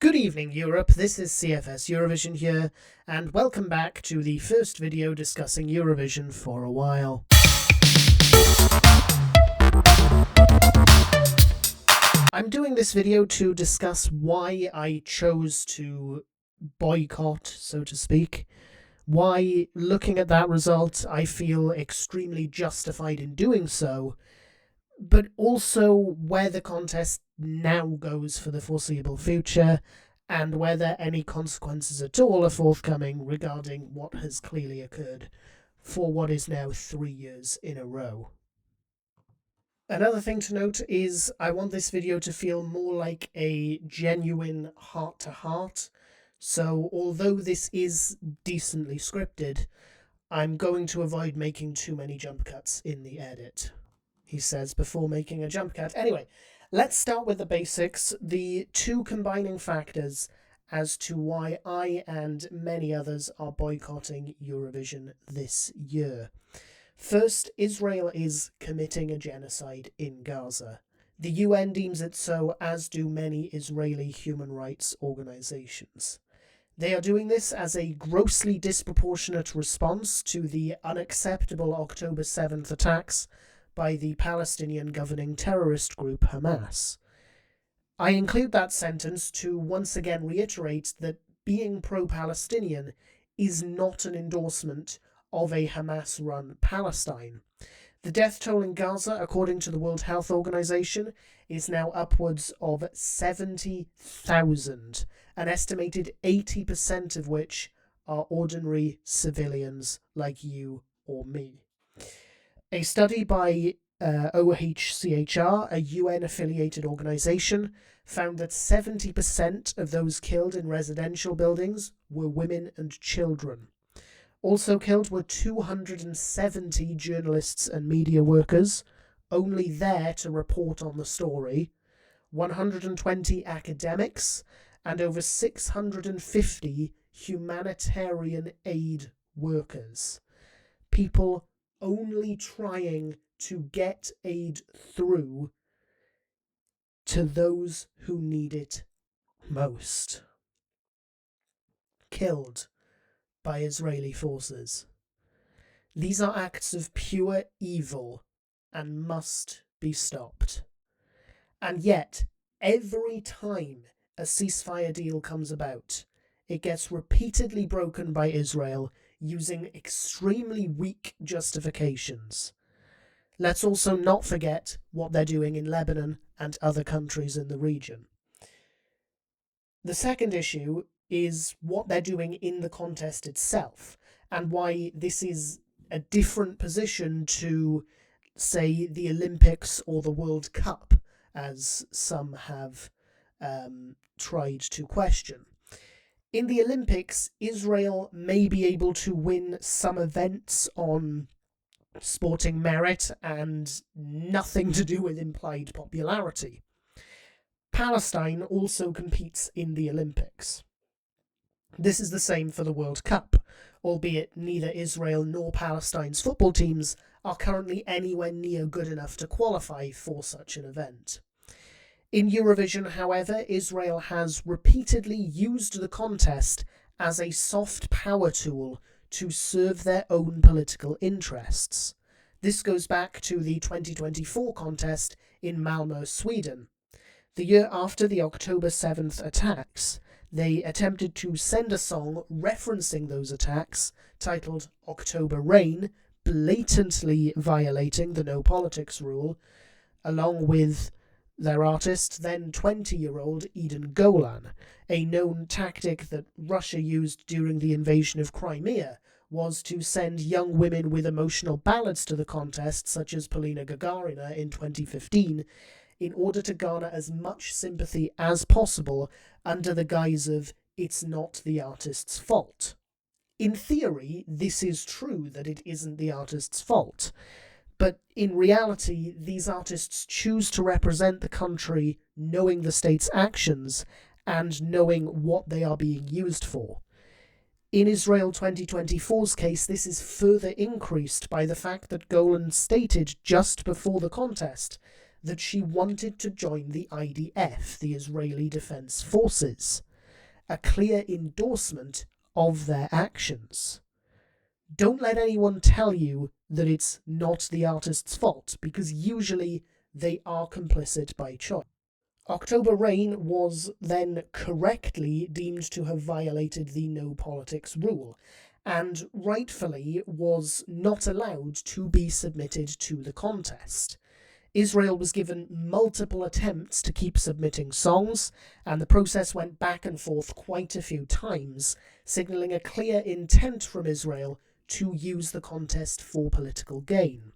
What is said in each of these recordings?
Good evening, Europe. This is CFS Eurovision here, and welcome back to the first video discussing Eurovision for a while. I'm doing this video to discuss why I chose to boycott, so to speak. Why, looking at that result, I feel extremely justified in doing so, but also where the contest now goes for the foreseeable future, and whether any consequences at all are forthcoming regarding what has clearly occurred for what is now 3 years in a row. Another thing to note is I want this video to feel more like a genuine heart-to-heart, so although this is decently scripted, I'm going to avoid making too many jump cuts in the edit, he says before making a jump cut. Anyway, let's start with the basics, the two combining factors as to why I and many others are boycotting Eurovision this year. First, Israel is committing a genocide in Gaza. The UN deems it so, as do many Israeli human rights organizations. They are doing this as a grossly disproportionate response to the unacceptable October 7th attacks by the Palestinian governing terrorist group Hamas. I include that sentence to once again reiterate that being pro-Palestinian is not an endorsement of a Hamas-run Palestine. The death toll in Gaza, according to the World Health Organization, is now upwards of 70,000, an estimated 80% of which are ordinary civilians like you or me. A study by OHCHR, a UN-affiliated organization, found that 70% of those killed in residential buildings were women and children. Also killed were 270 journalists and media workers, only there to report on the story, 120 academics, and over 650 humanitarian aid workers. People only trying to get aid through to those who need it most. Killed by Israeli forces. These are acts of pure evil and must be stopped. And yet, every time a ceasefire deal comes about, it gets repeatedly broken by Israel using extremely weak justifications. Let's also not forget what they're doing in Lebanon and other countries in the region. The second issue is what they're doing in the contest itself, and why this is a different position to, say, the Olympics or the World Cup, as some have tried to question. In the Olympics, Israel may be able to win some events on sporting merit and nothing to do with implied popularity. Palestine also competes in the Olympics. This is the same for the World Cup, albeit neither Israel nor Palestine's football teams are currently anywhere near good enough to qualify for such an event. In Eurovision, however, Israel has repeatedly used the contest as a soft power tool to serve their own political interests. This goes back to the 2024 contest in Malmö, Sweden. The year after the October 7th attacks, they attempted to send a song referencing those attacks, titled October Rain, blatantly violating the no politics rule, along with their artist, then 20-year-old Eden Golan. A known tactic that Russia used during the invasion of Crimea was to send young women with emotional ballads to the contest, such as Polina Gagarina in 2015, in order to garner as much sympathy as possible under the guise of "it's not the artist's fault." In theory, this is true that it isn't the artist's fault, but in reality, these artists choose to represent the country knowing the state's actions and knowing what they are being used for. In Israel 2024's case, this is further increased by the fact that Golan stated just before the contest that she wanted to join the IDF, the Israeli Defense Forces. a clear endorsement of their actions. Don't let anyone tell you that it's not the artist's fault, because usually they are complicit by choice. October Rain was then correctly deemed to have violated the no politics rule, and rightfully was not allowed to be submitted to the contest. Israel was given multiple attempts to keep submitting songs, and the process went back and forth quite a few times, signalling a clear intent from Israel to use the contest for political gain.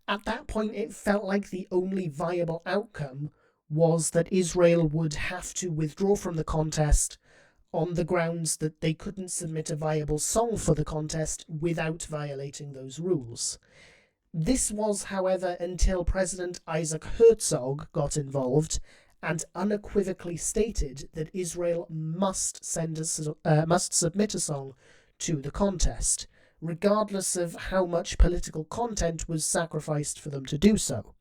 At that point, it felt like the only viable outcome was that Israel would have to withdraw from the contest on the grounds that they couldn't submit a viable song for the contest without violating those rules. This was, however, until President Isaac Herzog got involved and unequivocally stated that Israel must submit a song to the contest, regardless of how much political content was sacrificed for them to do so.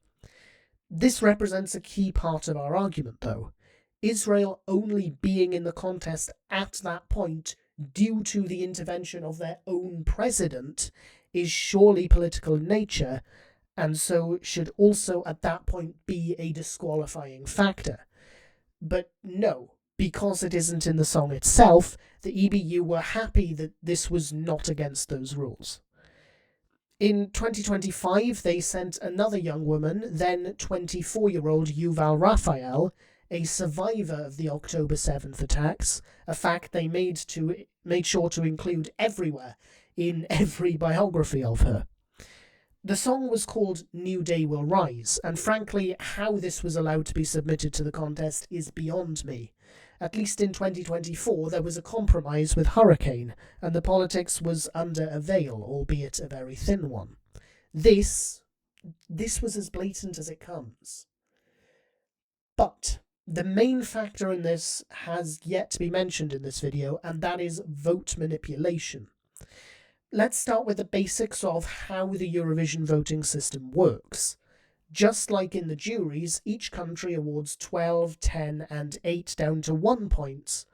This represents a key part of our argument, though. Israel only being in the contest at that point due to the intervention of their own president is surely political in nature, and so should also at that point be a disqualifying factor. But no, because it isn't in the song itself, the EBU were happy that this was not against those rules. In 2025, they sent another young woman, then 24-year-old Yuval Raphael, a survivor of the October 7th attacks, a fact they made sure to include everywhere in every biography of her. The song was called New Day Will Rise, and frankly, how this was allowed to be submitted to the contest is beyond me. At least in 2024, there was a compromise with Hurricane, and the politics was under a veil, albeit a very thin one. This was as blatant as it comes. But the main factor in this has yet to be mentioned in this video, and that is vote manipulation. Let's start with the basics of how the Eurovision voting system works. Just like in the juries, each country awards 12, 10, and 8 down to 1 points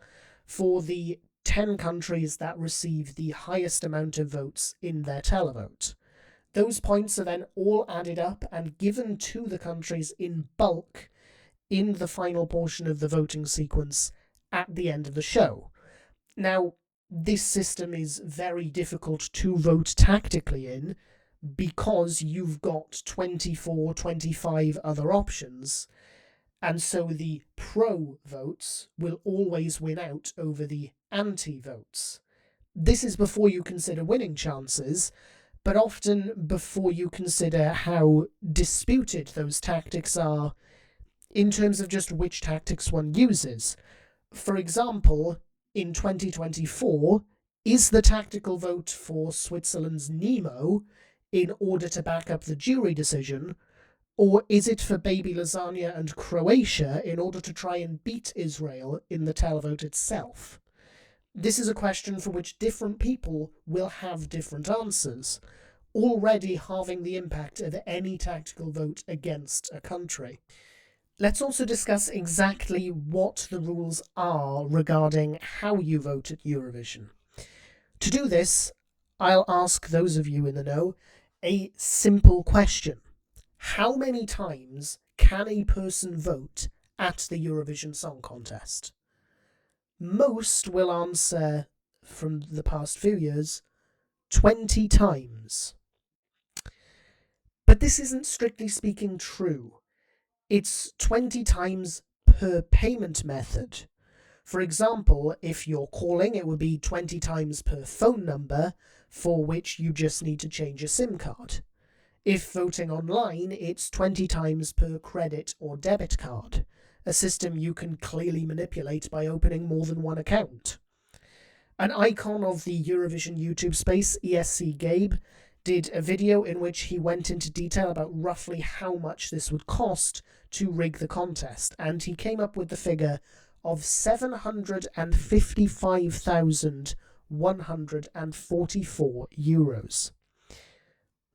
for the 10 countries that receive the highest amount of votes in their televote. Those points are then all added up and given to the countries in bulk in the final portion of the voting sequence at the end of the show. Now, this system is very difficult to vote tactically in, because you've got 24, 25 other options, and so the pro votes will always win out over the anti votes. This is before you consider winning chances, but often before you consider how disputed those tactics are in terms of just which tactics one uses. For example, in 2024, is the tactical vote for Switzerland's Nemo in order to back up the jury decision, or is it for Baby Lasagna and Croatia in order to try and beat Israel in the televote itself? This is a question for which different people will have different answers, already halving the impact of any tactical vote against a country. Let's also discuss exactly what the rules are regarding how you vote at Eurovision. To do this, I'll ask those of you in the know a simple question. How many times can a person vote at the Eurovision Song Contest? Most will answer, from the past few years, 20 times. But this isn't strictly speaking true. It's 20 times per payment method. For example, if you're calling, it would be 20 times per phone number, for which you just need to change a SIM card. If voting online, it's 20 times per credit or debit card, a system you can clearly manipulate by opening more than one account. An icon of the Eurovision YouTube space, ESC Gabe, did a video in which he went into detail about roughly how much this would cost to rig the contest, and he came up with the figure of €755,144.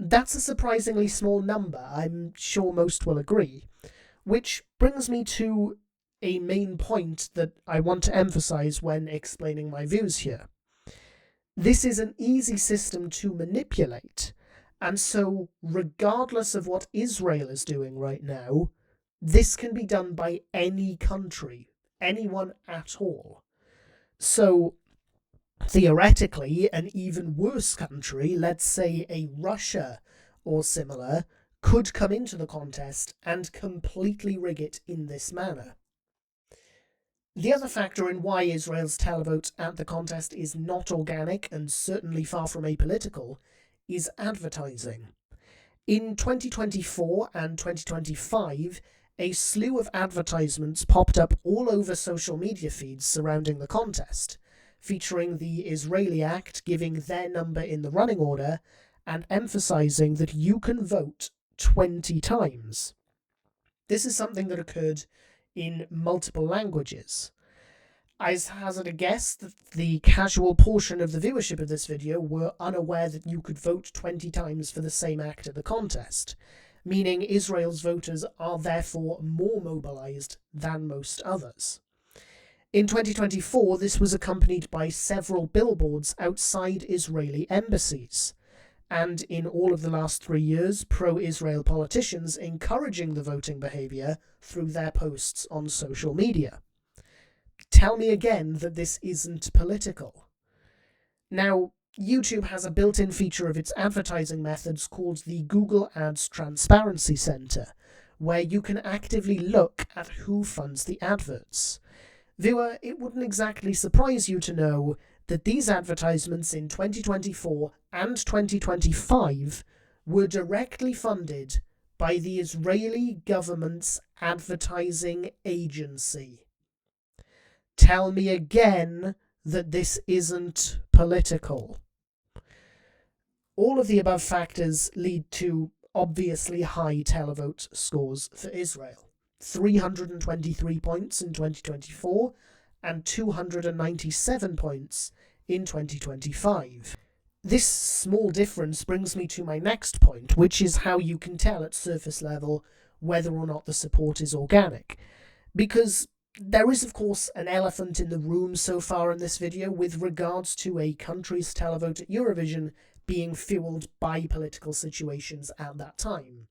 That's a surprisingly small number, I'm sure most will agree, which brings me to a main point that I want to emphasize when explaining my views here. This is an easy system to manipulate, and so regardless of what Israel is doing right now, this can be done by any country, anyone at all. So theoretically, an even worse country, let's say a Russia or similar, could come into the contest and completely rig it in this manner. The other factor in why Israel's televote at the contest is not organic and certainly far from apolitical is advertising. In 2024 and 2025, a slew of advertisements popped up all over social media feeds surrounding the contest, featuring the Israeli act giving their number in the running order and emphasizing that you can vote 20 times. This is something that occurred in multiple languages. I hazard a guess that the casual portion of the viewership of this video were unaware that you could vote 20 times for the same act at the contest, meaning Israel's voters are therefore more mobilized than most others. In 2024, this was accompanied by several billboards outside Israeli embassies, and in all of the last 3 years, pro-Israel politicians encouraging the voting behaviour through their posts on social media. Tell me again that this isn't political. Now, YouTube has a built-in feature of its advertising methods called the Google Ads Transparency Center, where you can actively look at who funds the adverts. Viewer, it wouldn't exactly surprise you to know that these advertisements in 2024 and 2025 were directly funded by the Israeli government's advertising agency. Tell me again that this isn't political. All of the above factors lead to obviously high televote scores for Israel. 323 points in 2024 and 297 points in 2025. This small difference brings me to my next point, which is how you can tell at surface level whether or not the support is organic. Because there is, of course, an elephant in the room so far in this video with regards to a country's televote at Eurovision being fueled by political situations at that time.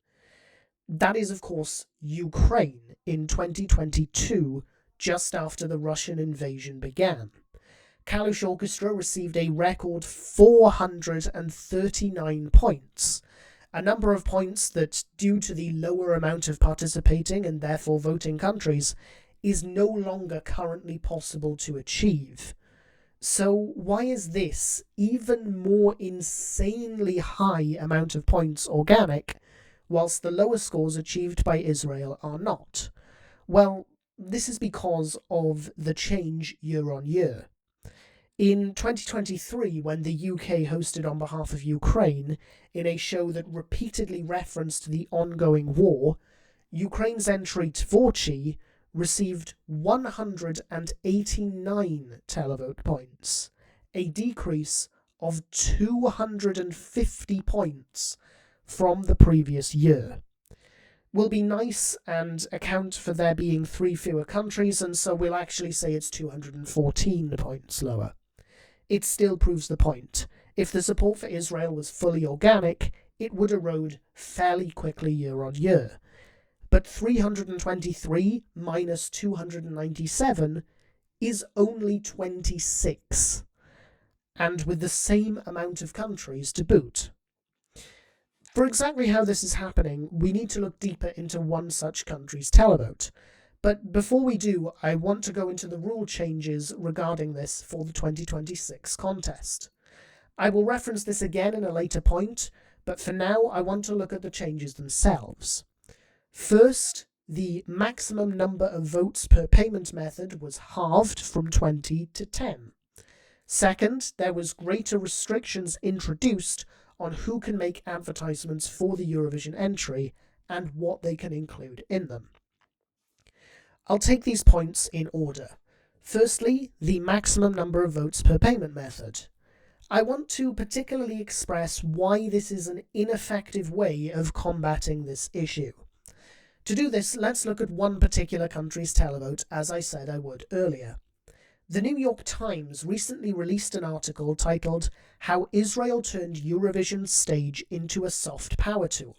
That is, of course, Ukraine in 2022, just after the Russian invasion began. Kalush Orchestra received a record 439 points, a number of points that, due to the lower amount of participating and therefore voting countries, is no longer currently possible to achieve. So why is this even more insanely high amount of points organic, whilst the lower scores achieved by Israel are not? Well, this is because of the change year on year. In 2023, when the UK hosted on behalf of Ukraine in a show that repeatedly referenced the ongoing war, Ukraine's entry Tvorchi received 189 televote points, a decrease of 250 points from the previous year. We'll be nice and account for there being 3 fewer countries, and so we'll actually say it's 214 points lower. It still proves the point. If the support for Israel was fully organic, it would erode fairly quickly year on year. But 323 minus 297 is only 26, and with the same amount of countries to boot. For exactly how this is happening, we need to look deeper into one such country's televote. But before we do, I want to go into the rule changes regarding this for the 2026 contest. I will reference this again in a later point, but for now I want to look at the changes themselves. First, the maximum number of votes per payment method was halved from 20 to 10. Second, there was greater restrictions introduced on who can make advertisements for the Eurovision entry and what they can include in them. I'll take these points in order. Firstly, the maximum number of votes per payment method. I want to particularly express why this is an ineffective way of combating this issue. To do this, let's look at one particular country's televote, as I said I would earlier. The New York Times recently released an article titled "How Israel Turned Eurovision Stage into a Soft Power Tool."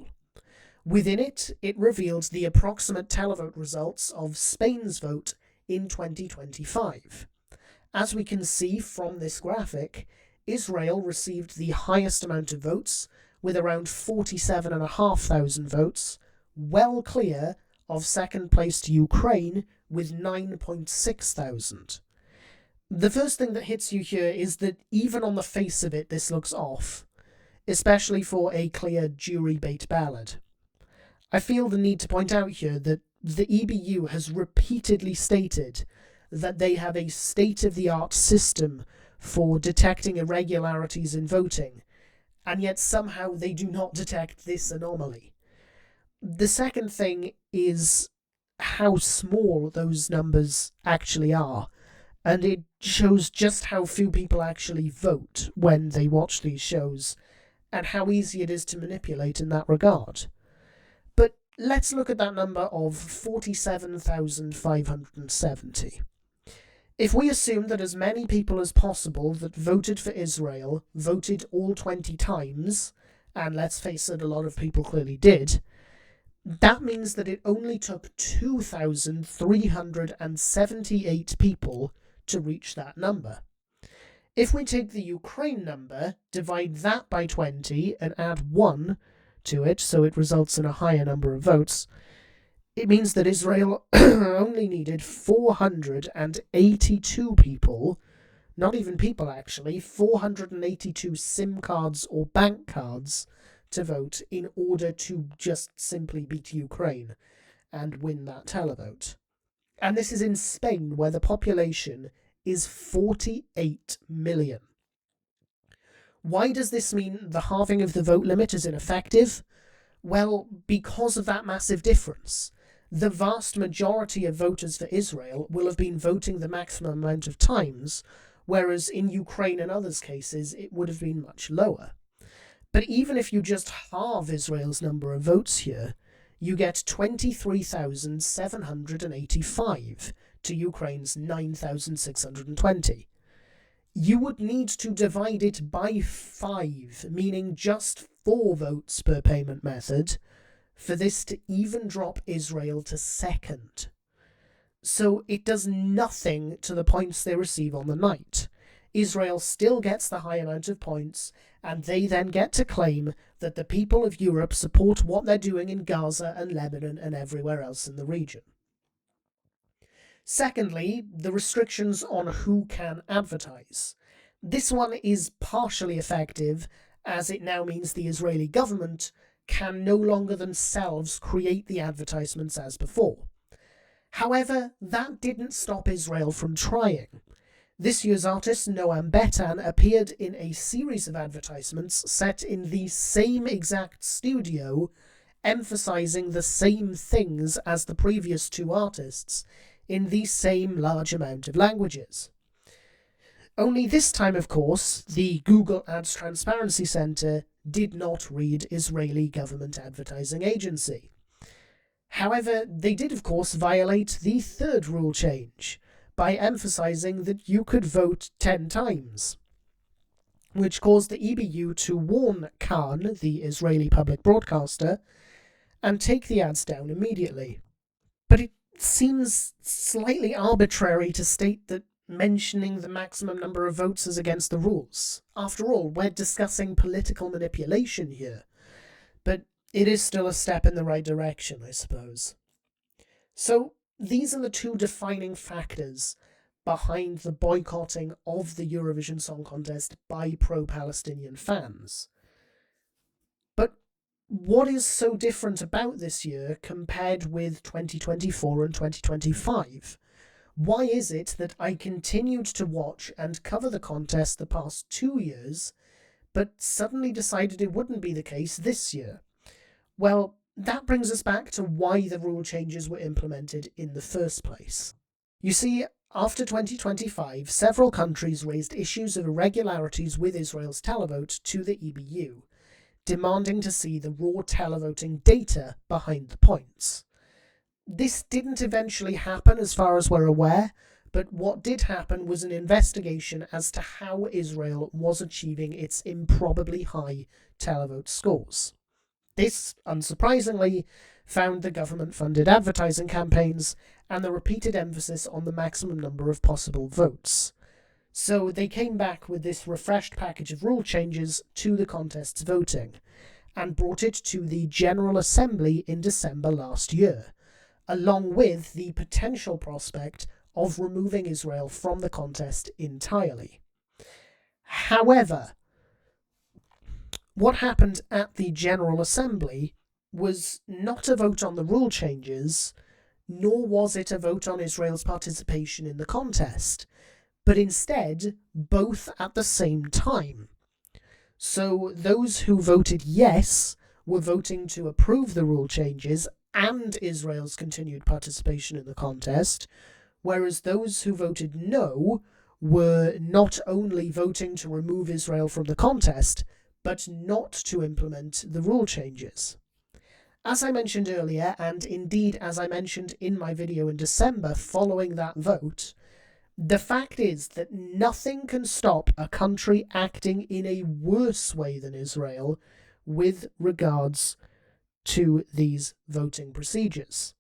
Within it, it revealed the approximate televote results of Spain's vote in 2025. As we can see from this graphic, Israel received the highest amount of votes, with around 47,500 votes, well clear of second-placed Ukraine with 9,600. The first thing that hits you here is that even on the face of it, this looks off, especially for a clear jury bait ballad. I feel the need to point out here that the EBU has repeatedly stated that they have a state-of-the-art system for detecting irregularities in voting, and yet somehow they do not detect this anomaly. The second thing is how small those numbers actually are, and it shows just how few people actually vote when they watch these shows, and how easy it is to manipulate in that regard. But let's look at that number of 47,570. If we assume that as many people as possible that voted for Israel voted all 20 times, and let's face it, a lot of people clearly did, that means that it only took 2,378 people to reach that number. If we take the Ukraine number, divide that by 20, and add 1 to it, so it results in a higher number of votes, it means that Israel only needed 482 people, not even people actually, 482 SIM cards or bank cards to vote in order to just simply beat Ukraine and win that televote. And this is in Spain, where the population is 48 million. Why does this mean the halving of the vote limit is ineffective? Well, because of that massive difference. The vast majority of voters for Israel will have been voting the maximum amount of times, whereas in Ukraine and others' cases it would have been much lower. But even if you just halve Israel's number of votes here, you get 23,785 to Ukraine's 9,620. You would need to divide it by 5, meaning just 4 votes per payment method, for this to even drop Israel to second. So it does nothing to the points they receive on the night. Israel still gets the high amount of points, and they then get to claim that the people of Europe support what they're doing in Gaza and Lebanon and everywhere else in the region. Secondly, the restrictions on who can advertise. This one is partially effective, as it now means the Israeli government can no longer themselves create the advertisements as before. However, that didn't stop Israel from trying. This year's artist Noam Betan appeared in a series of advertisements set in the same exact studio, emphasizing the same things as the previous 2 artists, in the same large amount of languages. Only this time, of course, the Google Ads Transparency Center did not read Israeli government advertising agency. However, they did, of course, violate the third rule change by emphasizing that you could vote 10 times, which caused the EBU to warn Khan, the Israeli public broadcaster, and take the ads down immediately. But it seems slightly arbitrary to state that mentioning the maximum number of votes is against the rules. After all, we're discussing political manipulation here. But it is still a step in the right direction, I suppose. So, these are the 2 defining factors behind the boycotting of the Eurovision Song Contest by pro-Palestinian fans. But what is so different about this year compared with 2024 and 2025? Why is it that I continued to watch and cover the contest the past 2 years, but suddenly decided it wouldn't be the case this year? Well, that brings us back to why the rule changes were implemented in the first place. You see, after 2025, several countries raised issues of irregularities with Israel's televote to the EBU, demanding to see the raw televoting data behind the points. This didn't eventually happen as far as we're aware, but what did happen was an investigation as to how Israel was achieving its improbably high televote scores. This, unsurprisingly, found the government-funded advertising campaigns and the repeated emphasis on the maximum number of possible votes. So they came back with this refreshed package of rule changes to the contest's voting, and brought it to the General Assembly in December last year, along with the potential prospect of removing Israel from the contest entirely. However, what happened at the General Assembly was not a vote on the rule changes, nor was it a vote on Israel's participation in the contest, but instead both at the same time. So those who voted yes were voting to approve the rule changes and Israel's continued participation in the contest, whereas those who voted no were not only voting to remove Israel from the contest, but not to implement the rule changes. As I mentioned earlier, and indeed as I mentioned in my video in December following that vote, the fact is that nothing can stop a country acting in a worse way than Israel with regards to these voting procedures.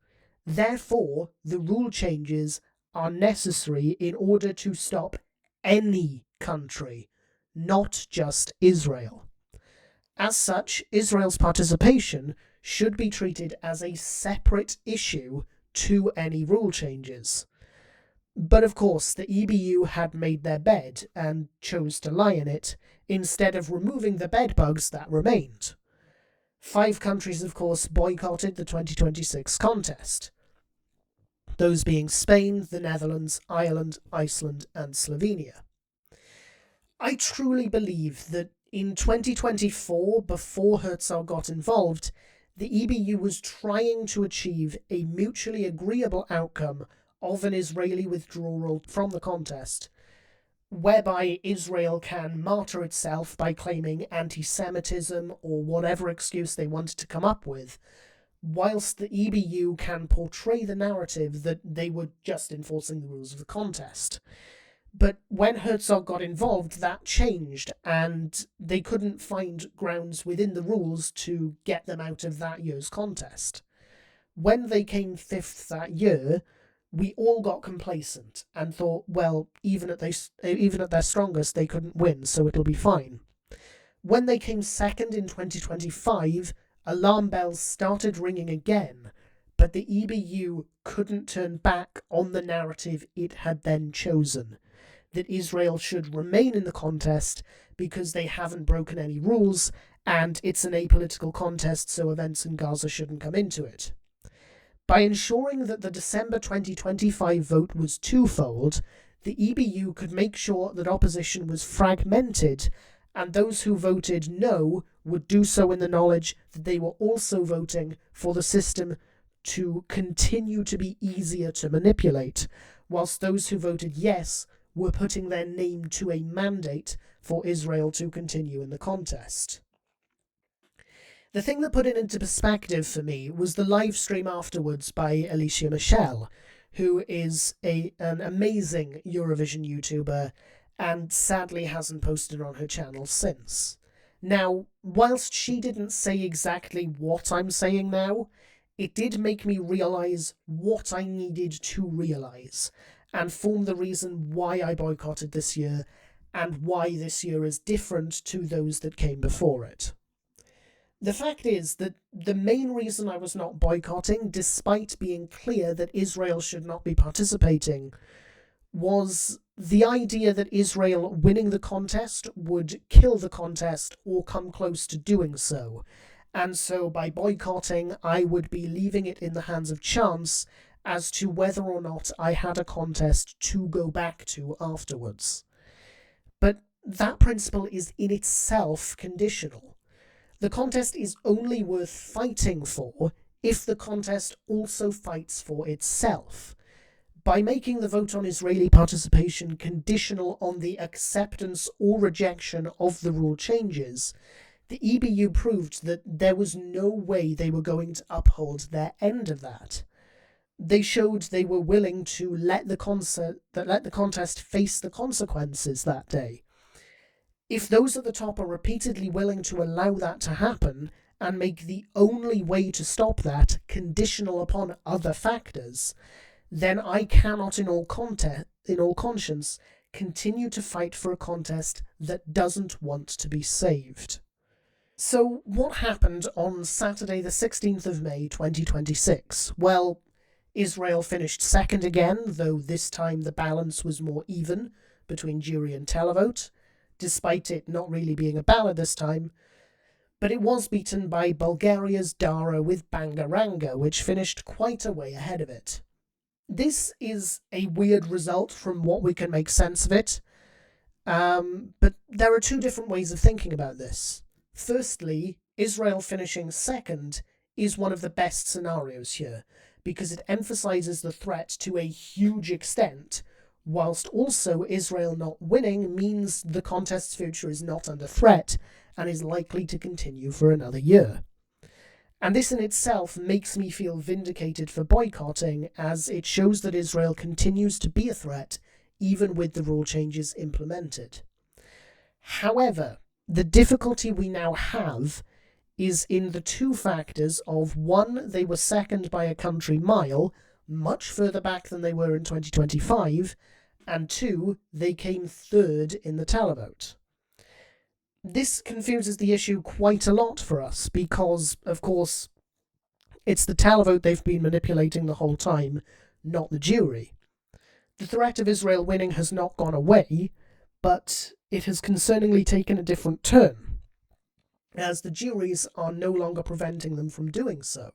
Therefore, the rule changes are necessary in order to stop any country, not just Israel. As such, Israel's participation should be treated as a separate issue to any rule changes. But of course, the EBU had made their bed and chose to lie in it, instead of removing the bedbugs that remained. 5 countries, of course, boycotted the 2026 contest. Those being Spain, the Netherlands, Ireland, Iceland, and Slovenia. I truly believe that in 2024, before Herzog got involved, the EBU was trying to achieve a mutually agreeable outcome of an Israeli withdrawal from the contest, whereby Israel can martyr itself by claiming anti-Semitism or whatever excuse they wanted to come up with, whilst the EBU can portray the narrative that they were just enforcing the rules of the contest. But when Herzog got involved, that changed, and they couldn't find grounds within the rules to get them out of that year's contest. When they came 5th that year, we all got complacent and thought, well, even at their strongest, they couldn't win, so it'll be fine. When they came 2nd in 2025, alarm bells started ringing again, but the EBU couldn't turn back on the narrative it had then chosen, that Israel should remain in the contest because they haven't broken any rules, and it's an apolitical contest, so events in Gaza shouldn't come into it. By ensuring that the December 2025 vote was twofold, the EBU could make sure that opposition was fragmented, and those who voted no would do so in the knowledge that they were also voting for the system to continue to be easier to manipulate, whilst those who voted yes were putting their name to a mandate for Israel to continue in the contest. The thing that put it into perspective for me was the live stream afterwards by Alicia Michelle, who is an amazing Eurovision YouTuber and sadly hasn't posted on her channel since. Now, whilst she didn't say exactly what I'm saying now, it did make me realise what I needed to realise, and form the reason why I boycotted this year, and why this year is different to those that came before it. The fact is that the main reason I was not boycotting, despite being clear that Israel should not be participating, was the idea that Israel winning the contest would kill the contest or come close to doing so. And so by boycotting, I would be leaving it in the hands of chance as to whether or not I had a contest to go back to afterwards. But that principle is in itself conditional. The contest is only worth fighting for if the contest also fights for itself. By making the vote on Israeli participation conditional on the acceptance or rejection of the rule changes, the EBU proved that there was no way they were going to uphold their end of that. They showed they were willing to let the contest face the consequences that day. If those at the top are repeatedly willing to allow that to happen and make the only way to stop that conditional upon other factors, then I cannot in all conscience continue to fight for a contest that doesn't want to be saved. So what happened on Saturday the 16th of May 2026? Well, Israel finished second again, though this time the balance was more even between jury and televote, despite it not really being a ballad this time, but it was beaten by Bulgaria's Dara with Bangaranga, which finished quite a way ahead of it. This is a weird result from what we can make sense of it, but there are two different ways of thinking about this. Firstly, Israel finishing second is one of the best scenarios here, because it emphasises the threat to a huge extent, whilst also Israel not winning means the contest's future is not under threat and is likely to continue for another year. And this in itself makes me feel vindicated for boycotting, as it shows that Israel continues to be a threat even with the rule changes implemented. However, the difficulty we now have is in the two factors of, one, they were second by a country mile, much further back than they were in 2025, and two, they came third in the televote. This confuses the issue quite a lot for us because, of course, it's the televote they've been manipulating the whole time, not the jury. The threat of Israel winning has not gone away, but it has concerningly taken a different turn, as the juries are no longer preventing them from doing so.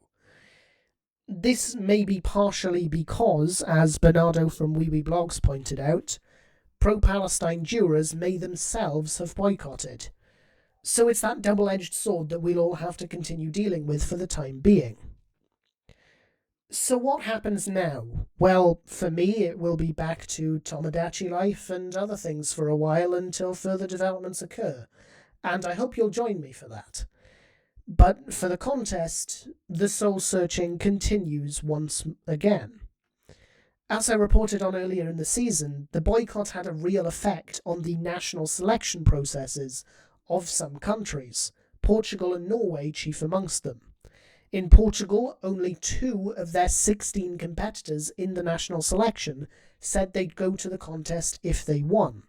This may be partially because, as Bernardo from Wee Wee Blogs pointed out, pro-Palestine jurors may themselves have boycotted. So it's that double-edged sword that we'll all have to continue dealing with for the time being. So what happens now? Well, for me, it will be back to Tomodachi life and other things for a while until further developments occur, and I hope you'll join me for that. But for the contest, the soul-searching continues once again. As I reported on earlier in the season, the boycott had a real effect on the national selection processes of some countries, Portugal and Norway chief amongst them. In Portugal, only 2 of their 16 competitors in the national selection said they'd go to the contest if they won.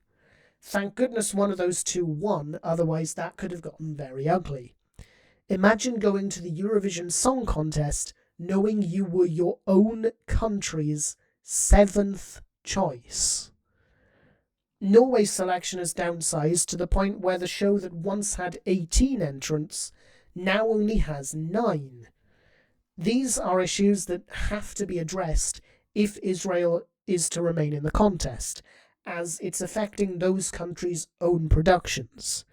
Thank goodness one of those 2 won, otherwise that could have gotten very ugly. Imagine going to the Eurovision Song Contest knowing you were your own country's 7th choice. Norway's selection has downsized to the point where the show that once had 18 entrants now only has 9. These are issues that have to be addressed if Israel is to remain in the contest, as it's affecting those countries' own productions.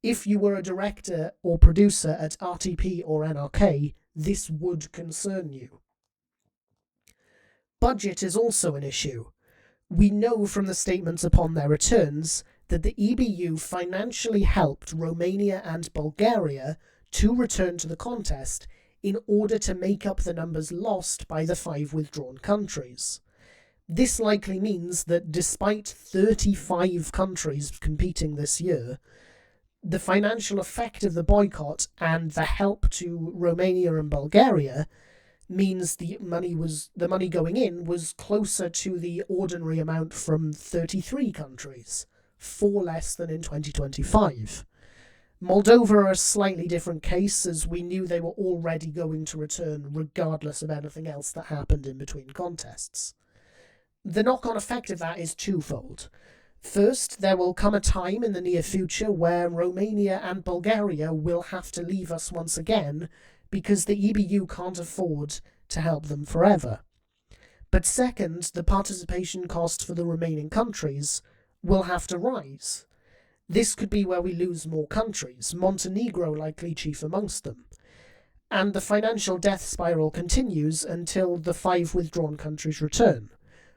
If you were a director or producer at RTP or NRK, this would concern you. Budget is also an issue. We know from the statements upon their returns that the EBU financially helped Romania and Bulgaria to return to the contest in order to make up the numbers lost by the 5 withdrawn countries. This likely means that despite 35 countries competing this year, the financial effect of the boycott and the help to Romania and Bulgaria means the money going in was closer to the ordinary amount from 33 countries, 4 less than in 2025. Moldova are a slightly different case, as we knew they were already going to return regardless of anything else that happened in between contests. The knock-on effect of that is twofold. First, there will come a time in the near future where Romania and Bulgaria will have to leave us once again because the EBU can't afford to help them forever. But second, the participation cost for the remaining countries will have to rise. This could be where we lose more countries, Montenegro likely chief amongst them. And the financial death spiral continues until the 5 withdrawn countries return.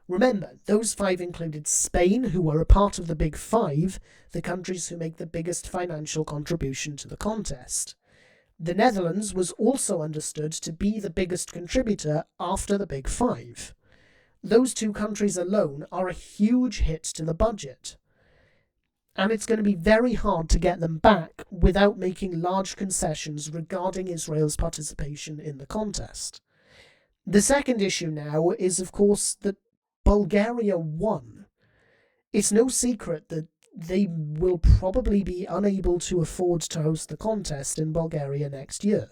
Remember, those 5 included Spain, who were a part of the Big 5, the countries who make the biggest financial contribution to the contest. The Netherlands was also understood to be the biggest contributor after the Big Five. Those two countries alone are a huge hit to the budget. And it's going to be very hard to get them back without making large concessions regarding Israel's participation in the contest. The second issue now is, of course, that Bulgaria won. It's no secret that they will probably be unable to afford to host the contest in Bulgaria next year.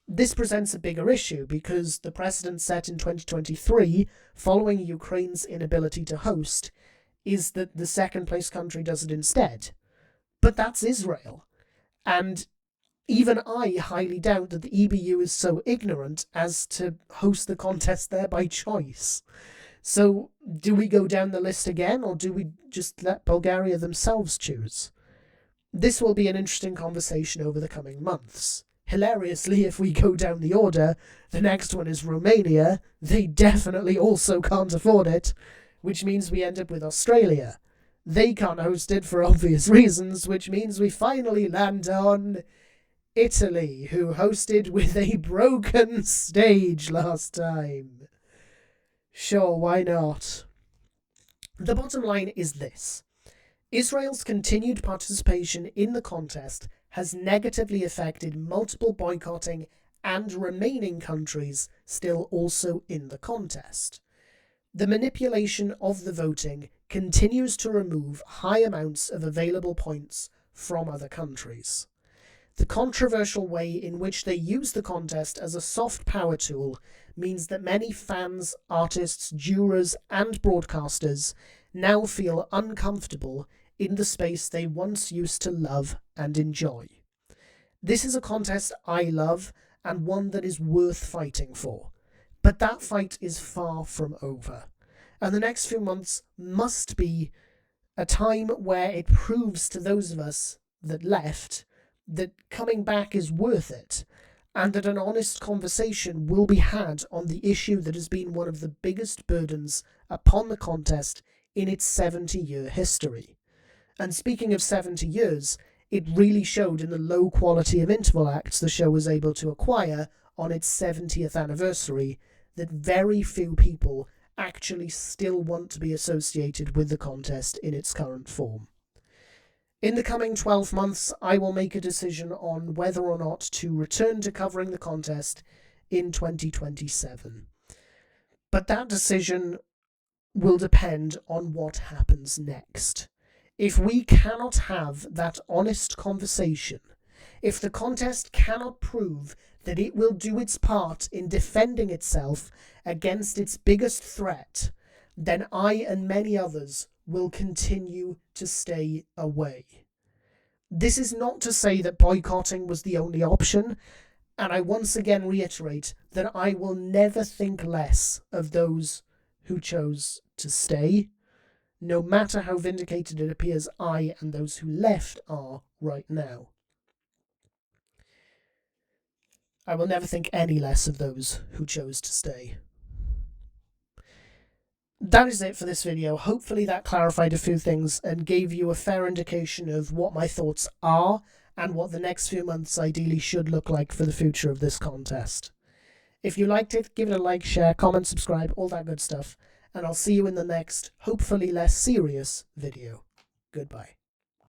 This presents a bigger issue because the precedent set in 2023, following Ukraine's inability to host, is that the second place country does it instead. But that's Israel. And even I highly doubt that the EBU is so ignorant as to host the contest there by choice. So, do we go down the list again, or do we just let Bulgaria themselves choose? This will be an interesting conversation over the coming months. Hilariously, if we go down the order, the next one is Romania. They definitely also can't afford it, which means we end up with Australia. They can't host it for obvious reasons, which means we finally land on Italy, who hosted with a broken stage last time. Sure, why not? The bottom line is this. Israel's continued participation in the contest has negatively affected multiple boycotting and remaining countries still also in the contest. The manipulation of the voting continues to remove high amounts of available points from other countries. The controversial way in which they use the contest as a soft power tool means that many fans, artists, jurors, and broadcasters now feel uncomfortable in the space they once used to love and enjoy. This is a contest I love and one that is worth fighting for, but that fight is far from over, and the next few months must be a time where it proves to those of us that left that coming back is worth it, and that an honest conversation will be had on the issue that has been one of the biggest burdens upon the contest in its 70-year history. And speaking of 70 years, it really showed in the low quality of interval acts the show was able to acquire on its 70th anniversary that very few people actually still want to be associated with the contest in its current form. In the coming 12 months, I will make a decision on whether or not to return to covering the contest in 2027. But that decision will depend on what happens next. If we cannot have that honest conversation, if the contest cannot prove that it will do its part in defending itself against its biggest threat, then I and many others will continue to stay away. This is not to say that boycotting was the only option, and I once again reiterate that I will never think less of those who chose to stay, no matter how vindicated it appears I and those who left are right now. I will never think any less of those who chose to stay. That is it for this video. Hopefully that clarified a few things and gave you a fair indication of what my thoughts are and what the next few months ideally should look like for the future of this contest. If you liked it, give it a like, share, comment, subscribe, all that good stuff, and I'll see you in the next, hopefully less serious video. Goodbye.